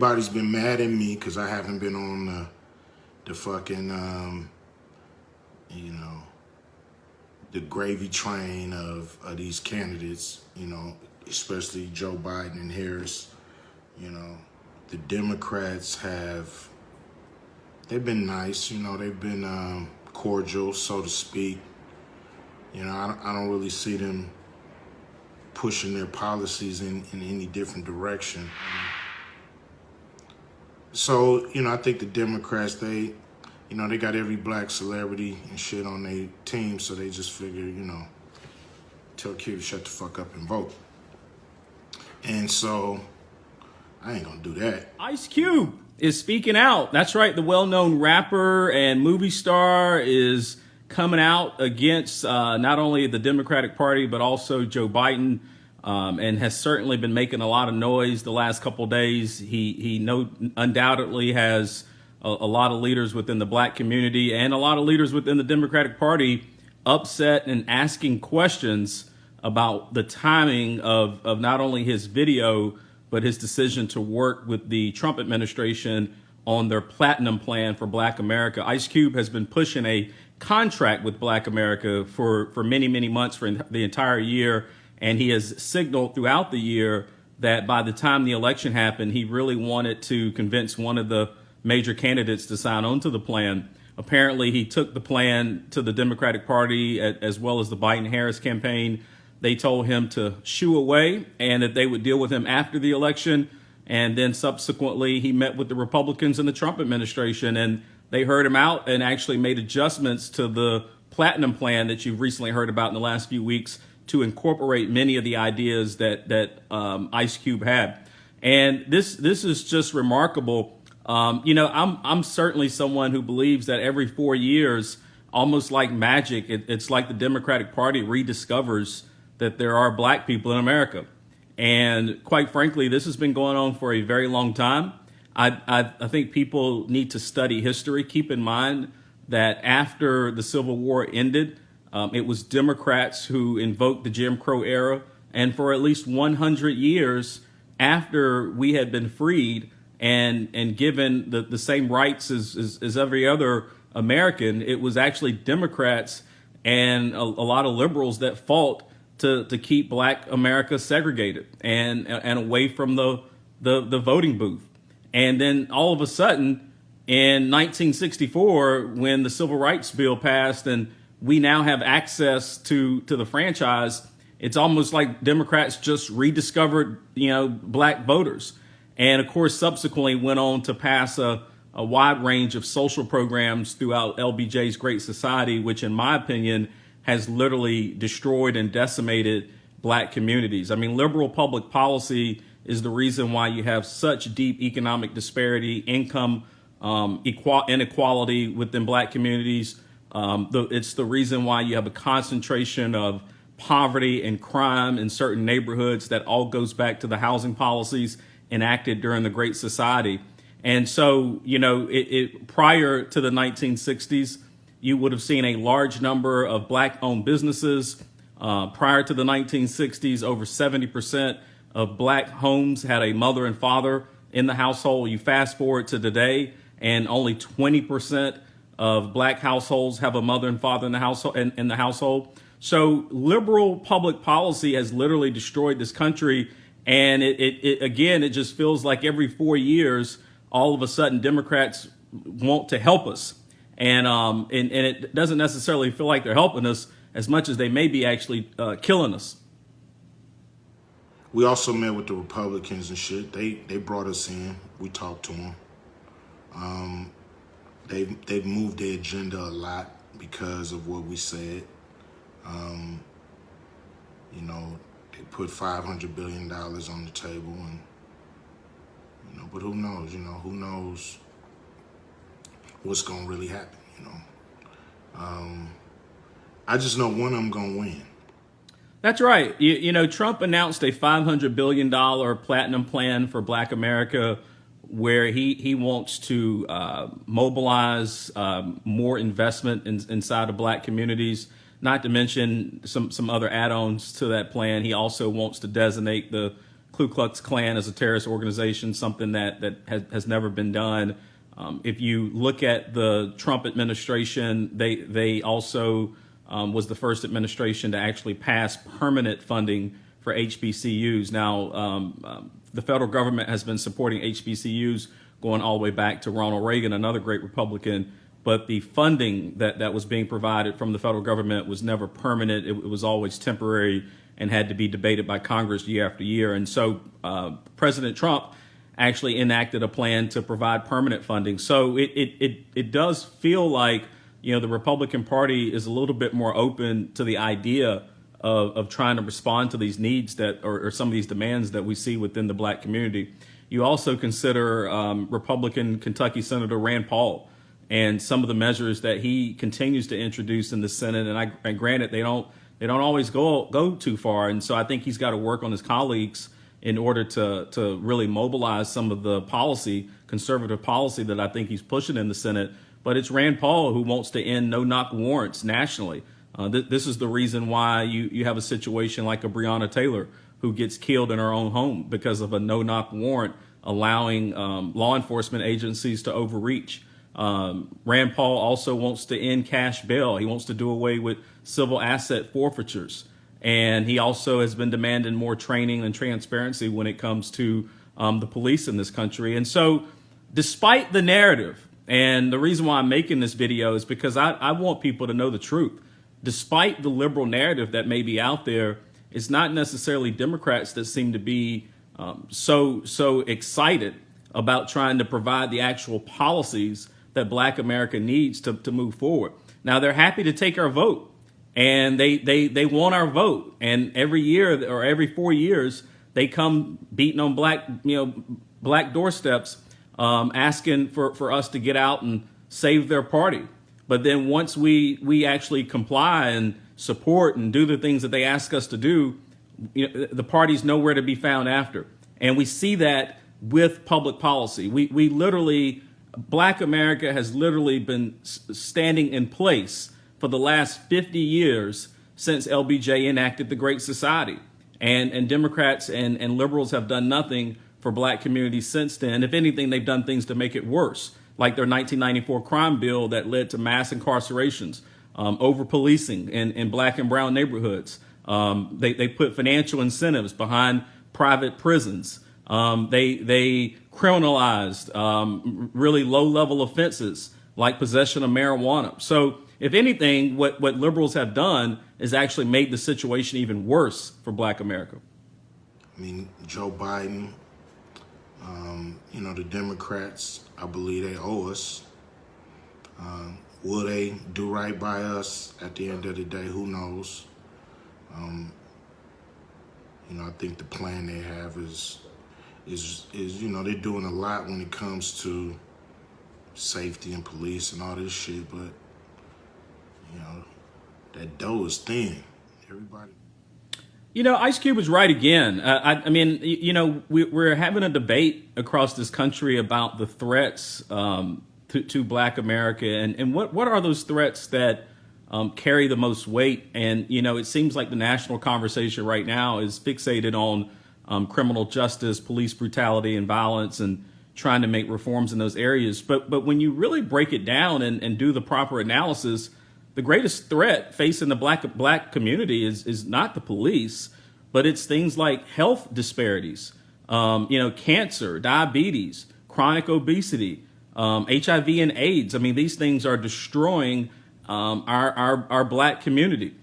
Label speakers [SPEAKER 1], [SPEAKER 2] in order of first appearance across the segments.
[SPEAKER 1] Everybody's been mad at me because I haven't been on the fucking, the gravy train of these candidates, especially Joe Biden and Harris. The Democrats they've been nice, they've been cordial, so to speak. I don't really see them pushing their policies in any different direction. So, I think the Democrats, they got every black celebrity and shit on their team, so they just figure, tell Q to shut the fuck up and vote. And so, I ain't gonna do that.
[SPEAKER 2] Ice Cube is speaking out. That's right, the well-known rapper and movie star is coming out against not only the Democratic Party, but also Joe Biden. And has certainly been making a lot of noise the last couple of days. He undoubtedly has a lot of leaders within the black community and a lot of leaders within the Democratic Party upset and asking questions about the timing of not only his video, but his decision to work with the Trump administration on their platinum plan for Black America. Ice Cube has been pushing a contract with Black America for many, many months, for the entire year. And he has signaled throughout the year that by the time the election happened, he really wanted to convince one of the major candidates to sign on to the plan. Apparently, he took the plan to the Democratic Party as well as the Biden-Harris campaign. They told him to shoo away and that they would deal with him after the election. And then subsequently, he met with the Republicans and the Trump administration, and they heard him out and actually made adjustments to the platinum plan that you've recently heard about in the last few weeks, to incorporate many of the ideas that Ice Cube had. And this is just remarkable. I'm certainly someone who believes that every 4 years, almost like magic, it's like the Democratic Party rediscovers that there are black people in America. And quite frankly, this has been going on for a very long time. I think people need to study history. Keep in mind that after the Civil War ended, it was Democrats who invoked the Jim Crow era. And for at least 100 years after we had been freed and given the same rights as every other American, it was actually Democrats and a lot of liberals that fought to keep Black America segregated and away from the voting booth. And then all of a sudden in 1964, when the Civil Rights Bill passed and we now have access to the franchise, it's almost like Democrats just rediscovered, black voters. And of course, subsequently went on to pass a wide range of social programs throughout LBJ's Great Society, which in my opinion has literally destroyed and decimated black communities. I mean, liberal public policy is the reason why you have such deep economic disparity, income inequality within black communities. It's the reason why you have a concentration of poverty and crime in certain neighborhoods. That all goes back to the housing policies enacted during the Great Society. And so, prior to the 1960s, you would have seen a large number of black-owned businesses. Prior to the 1960s, over 70% of black homes had a mother and father in the household. You fast forward to today, and only 20% of black households have a mother and father in the household. So liberal public policy has literally destroyed this country. And it just feels like every 4 years, all of a sudden Democrats want to help us. And it doesn't necessarily feel like they're helping us as much as they may be actually killing us.
[SPEAKER 1] We also met with the Republicans and shit. They brought us in. We talked to them. They've moved their agenda a lot because of what we said. They put $500 billion on the table, and but who knows? Who knows what's gonna really happen? I just know one of them gonna win.
[SPEAKER 2] That's right. Trump announced a $500 billion platinum plan for Black America, where he wants to mobilize more investment inside of black communities. Not to mention some other add-ons to that plan. He also wants to designate the Ku Klux Klan as a terrorist organization, something that has never been done. If you look at the Trump administration, they also was the first administration to actually pass permanent funding for HBCUs. Now, the federal government has been supporting HBCUs going all the way back to Ronald Reagan, another great Republican. But the funding that was being provided from the federal government was never permanent. It was always temporary and had to be debated by Congress year after year. And so President Trump actually enacted a plan to provide permanent funding. So it does feel like, the Republican Party is a little bit more open to the idea of trying to respond to these needs that or some of these demands that we see within the black community. You also consider Republican Kentucky Senator Rand Paul and some of the measures that he continues to introduce in the Senate. And granted, they don't always go too far. And so I think he's got to work on his colleagues in order to really mobilize some of the conservative policy that I think he's pushing in the Senate. But it's Rand Paul who wants to end no-knock warrants nationally. This is the reason why you have a situation like a Breonna Taylor who gets killed in her own home because of a no-knock warrant allowing law enforcement agencies to overreach. Rand Paul also wants to end cash bail. He wants to do away with civil asset forfeitures. And he also has been demanding more training and transparency when it comes to the police in this country. And so despite the narrative, and the reason why I'm making this video is because I want people to know the truth. Despite the liberal narrative that may be out there, it's not necessarily Democrats that seem to be so excited about trying to provide the actual policies that black America needs to move forward. Now, they're happy to take our vote, and they want our vote. And every year or every 4 years, they come beating on black doorsteps, asking for us to get out and save their party. But then once we actually comply and support and do the things that they ask us to do, the party's nowhere to be found after. And we see that with public policy. We literally, black America has literally been standing in place for the last 50 years since LBJ enacted the Great Society. And Democrats and liberals have done nothing for black communities since then. If anything, they've done things to make it worse, like their 1994 crime bill that led to mass incarcerations, over policing in black and brown neighborhoods. They put financial incentives behind private prisons. They criminalized really low-level offenses like possession of marijuana. So if anything, what liberals have done is actually made the situation even worse for black America.
[SPEAKER 1] I mean, Joe Biden, the Democrats, I believe they owe us. Will they do right by us at the end of the day? Who knows? I think the plan they have is they're doing a lot when it comes to safety and police and all this shit, but that dough is thin. Everybody.
[SPEAKER 2] Ice Cube was right again. I mean, we're having a debate across this country about the threats to black America, and what are those threats that carry the most weight? And it seems like the national conversation right now is fixated on criminal justice, police brutality, and violence, and trying to make reforms in those areas. But when you really break it down and do the proper analysis, the greatest threat facing the black community is not the police, but it's things like health disparities, cancer, diabetes, chronic obesity, HIV and AIDS. I mean, these things are destroying our black community.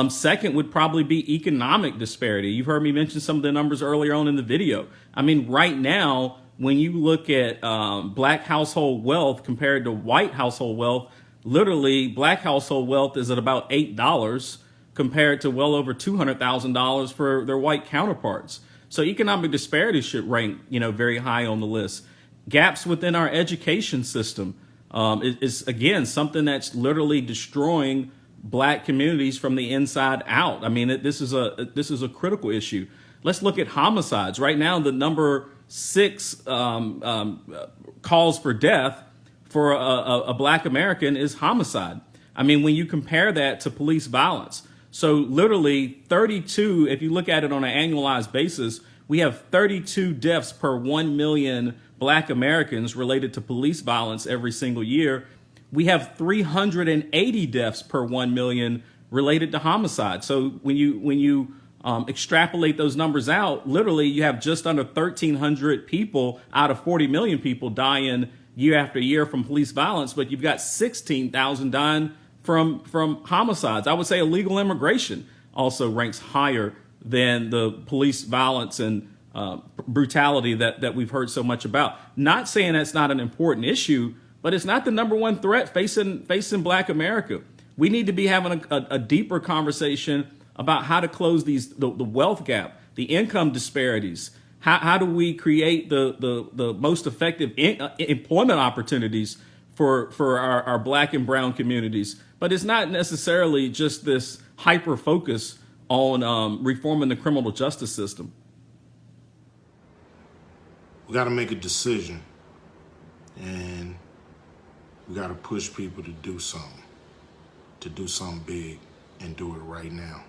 [SPEAKER 2] Second would probably be economic disparity. You've heard me mention some of the numbers earlier on in the video. I mean, right now, when you look at black household wealth compared to white household wealth, literally black household wealth is at about $8 compared to well over $200,000 for their white counterparts. So economic disparity should rank, very high on the list. Gaps within our education system is again something that's literally destroying black communities from the inside out. I mean, this is a critical issue. Let's look at homicides. Right now, the number 6 cause for death for a black American is homicide. I mean, when you compare that to police violence, so literally 32, if you look at it on an annualized basis, We have 32 deaths per 1 million black Americans related to police violence every single year. We have 380 deaths per 1 million related to homicide. So when you extrapolate those numbers out, literally you have just under 1,300 people out of 40 million people dying year after year from police violence, but you've got 16,000 dying from homicides. I would say illegal immigration also ranks higher than the police violence and brutality that we've heard so much about. Not saying that's not an important issue, but it's not the number one threat facing Black America. We need to be having a deeper conversation about how to close the wealth gap, the income disparities. How do we create the most effective employment opportunities for our Black and brown communities? But it's not necessarily just this hyper focus on reforming the criminal justice system.
[SPEAKER 1] We got to make a decision, and we got to push people to do something big, and do it right now.